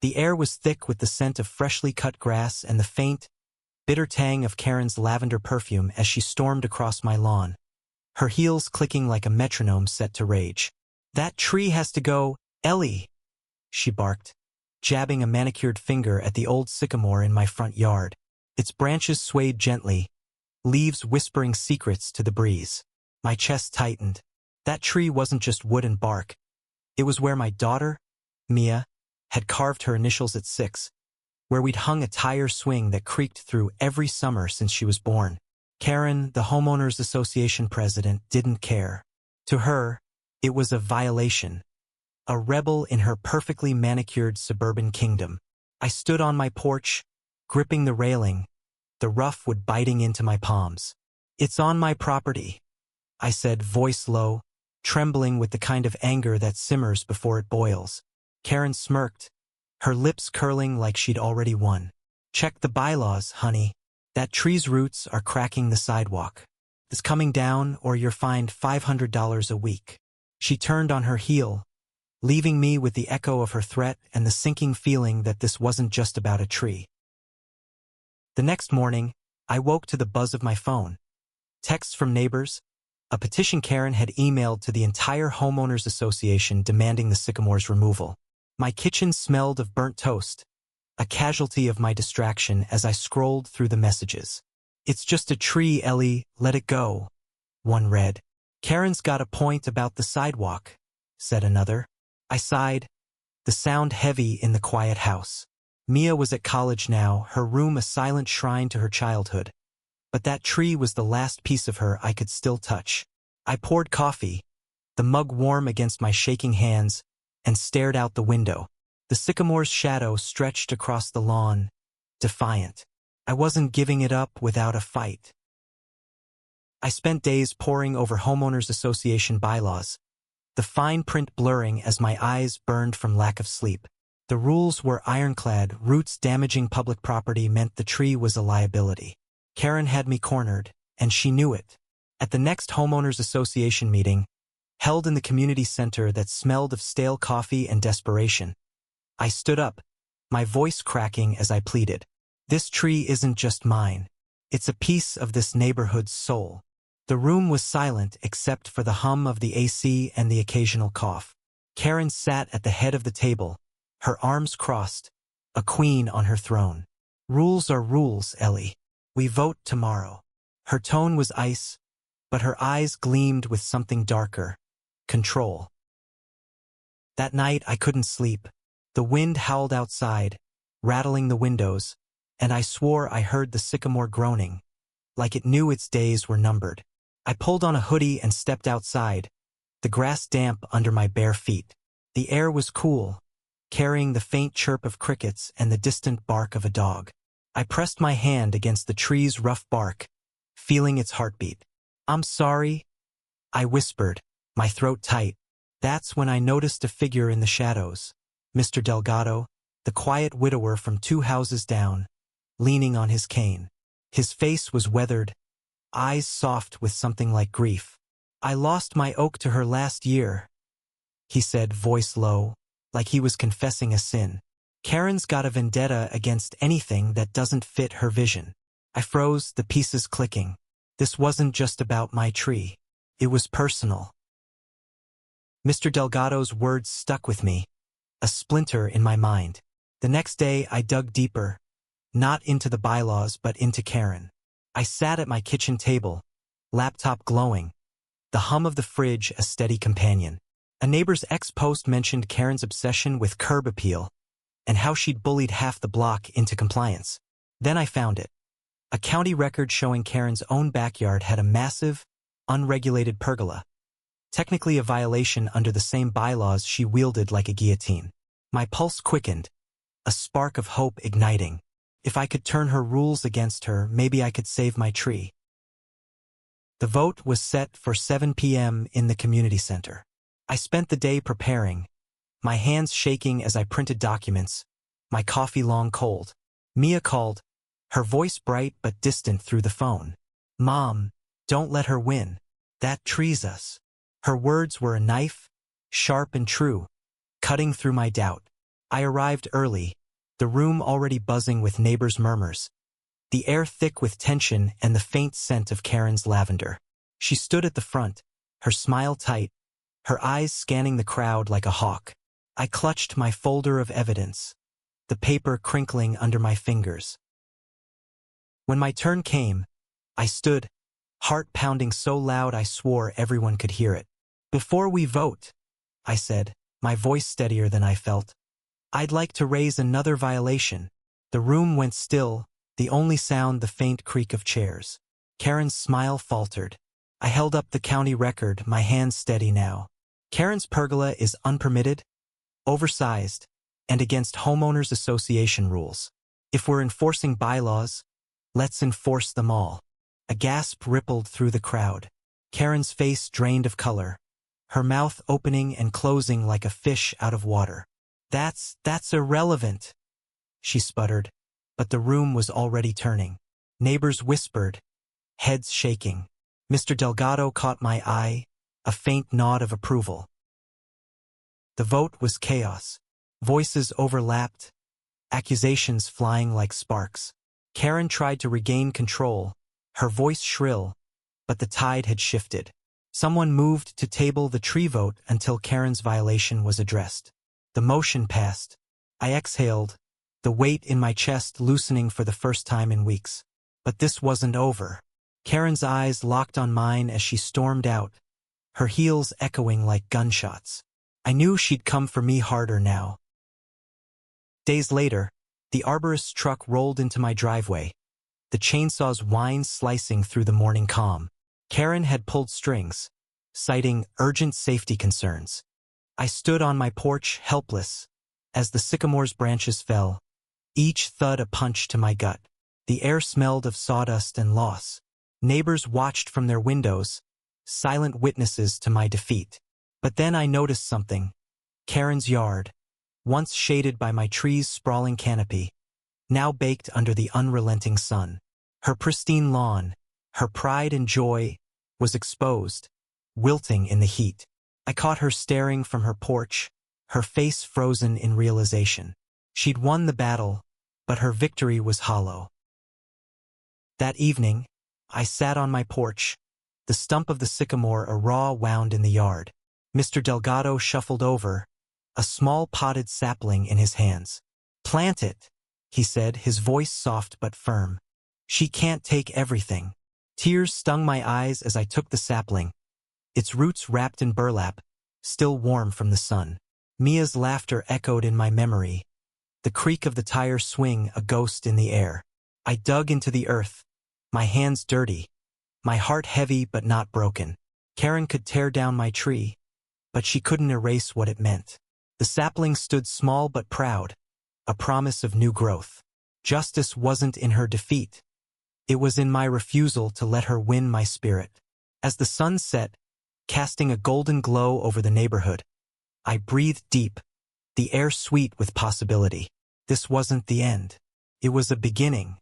The air was thick with the scent of freshly cut grass and the faint, bitter tang of Karen's lavender perfume as she stormed across my lawn, her heels clicking like a metronome set to rage. "That tree has to go, Ellie," she barked, jabbing a manicured finger at the old sycamore in my front yard. Its branches swayed gently, leaves whispering secrets to the breeze. My chest tightened. That tree wasn't just wood and bark. It was where my daughter, Mia, had carved her initials at 6, where we'd hung a tire swing that creaked through every summer since she was born. Karen, the Homeowners Association president, didn't care. To her, it was a violation, a rebel in her perfectly manicured suburban kingdom. I stood on my porch, gripping the railing, the rough wood biting into my palms. "It's on my property," I said, voice low, trembling with the kind of anger that simmers before it boils. Karen smirked, her lips curling like she'd already won. "Check the bylaws, honey. That tree's roots are cracking the sidewalk. It's coming down or you're fined $500 a week." She turned on her heel, leaving me with the echo of her threat and the sinking feeling that this wasn't just about a tree. The next morning, I woke to the buzz of my phone. Texts from neighbors, a petition Karen had emailed to the entire Homeowners Association demanding the sycamore's removal. My kitchen smelled of burnt toast, a casualty of my distraction as I scrolled through the messages. "It's just a tree, Ellie, let it go," one read. "Karen's got a point about the sidewalk," said another. I sighed, the sound heavy in the quiet house. Mia was at college now, her room a silent shrine to her childhood. But that tree was the last piece of her I could still touch. I poured coffee, the mug warm against my shaking hands, and stared out the window. The sycamore's shadow stretched across the lawn, defiant. I wasn't giving it up without a fight. I spent days poring over Homeowners Association bylaws, the fine print blurring as my eyes burned from lack of sleep. The rules were ironclad. Roots damaging public property meant the tree was a liability. Karen had me cornered, and she knew it. At the next Homeowners Association meeting, held in the community center that smelled of stale coffee and desperation, I stood up, my voice cracking as I pleaded. "This tree isn't just mine. It's a piece of this neighborhood's soul." The room was silent except for the hum of the AC and the occasional cough. Karen sat at the head of the table, her arms crossed, a queen on her throne. "Rules are rules, Ellie. We vote tomorrow." Her tone was ice, but her eyes gleamed with something darker, control. That night I couldn't sleep. The wind howled outside, rattling the windows, and I swore I heard the sycamore groaning, like it knew its days were numbered. I pulled on a hoodie and stepped outside, the grass damp under my bare feet. The air was cool, carrying the faint chirp of crickets and the distant bark of a dog. I pressed my hand against the tree's rough bark, feeling its heartbeat. "I'm sorry," I whispered, my throat tight. That's when I noticed a figure in the shadows. Mr. Delgado, the quiet widower from 2 houses down, leaning on his cane. His face was weathered, eyes soft with something like grief. "I lost my oak to her last year," he said, voice low, like he was confessing a sin. "Karen's got a vendetta against anything that doesn't fit her vision." I froze, the pieces clicking. This wasn't just about my tree. It was personal. Mr. Delgado's words stuck with me, a splinter in my mind. The next day I dug deeper, not into the bylaws but into Karen. I sat at my kitchen table, laptop glowing, the hum of the fridge a steady companion. A neighbor's ex-post mentioned Karen's obsession with curb appeal and how she'd bullied half the block into compliance. Then I found it. A county record showing Karen's own backyard had a massive, unregulated pergola, technically a violation under the same bylaws she wielded like a guillotine. My pulse quickened, a spark of hope igniting. If I could turn her rules against her, maybe I could save my tree. The vote was set for 7 p.m. in the community center. I spent the day preparing, my hands shaking as I printed documents, my coffee long cold. Mia called, her voice bright but distant through the phone. "Mom, don't let her win. That trees us." Her words were a knife, sharp and true, cutting through my doubt. I arrived early, the room already buzzing with neighbors' murmurs, the air thick with tension and the faint scent of Karen's lavender. She stood at the front, her smile tight, her eyes scanning the crowd like a hawk. I clutched my folder of evidence, the paper crinkling under my fingers. When my turn came, I stood, heart pounding so loud I swore everyone could hear it. "Before we vote," I said, my voice steadier than I felt, "I'd like to raise another violation." The room went still, the only sound the faint creak of chairs. Karen's smile faltered. I held up the county record, my hands steady now. Karen's pergola is unpermitted, oversized, and against homeowners association rules. If we're enforcing bylaws, let's enforce them all. A gasp rippled through the crowd. Karen's face drained of color, her mouth opening and closing like a fish out of water. That's irrelevant," she sputtered, but the room was already turning. Neighbors whispered, heads shaking. Mr. Delgado caught my eye, a faint nod of approval. The vote was chaos. Voices overlapped, accusations flying like sparks. Karen tried to regain control, her voice shrill, but the tide had shifted. Someone moved to table the tree vote until Karen's violation was addressed. The motion passed. I exhaled, the weight in my chest loosening for the first time in weeks. But this wasn't over. Karen's eyes locked on mine as she stormed out, her heels echoing like gunshots. I knew she'd come for me harder now. Days later, the arborist's truck rolled into my driveway, the chainsaw's whine slicing through the morning calm. Karen had pulled strings, citing urgent safety concerns. I stood on my porch, helpless, as the sycamore's branches fell, each thud a punch to my gut. The air smelled of sawdust and loss. Neighbors watched from their windows, silent witnesses to my defeat. But then I noticed something. Karen's yard, once shaded by my tree's sprawling canopy, now baked under the unrelenting sun. Her pristine lawn, her pride and joy, was exposed, wilting in the heat. I caught her staring from her porch, her face frozen in realization. She'd won the battle, but her victory was hollow. That evening, I sat on my porch, the stump of the sycamore a raw wound in the yard. Mr. Delgado shuffled over, a small potted sapling in his hands. "Plant it," he said, his voice soft but firm. "She can't take everything." Tears stung my eyes as I took the sapling, its roots wrapped in burlap, still warm from the sun. Mia's laughter echoed in my memory, the creak of the tire swing a ghost in the air. I dug into the earth, my hands dirty, my heart heavy but not broken. Karen could tear down my tree, but she couldn't erase what it meant. The sapling stood small but proud, a promise of new growth. Justice wasn't in her defeat. It was in my refusal to let her win my spirit. As the sun set, casting a golden glow over the neighborhood, I breathed deep, the air sweet with possibility. This wasn't the end. It was a beginning.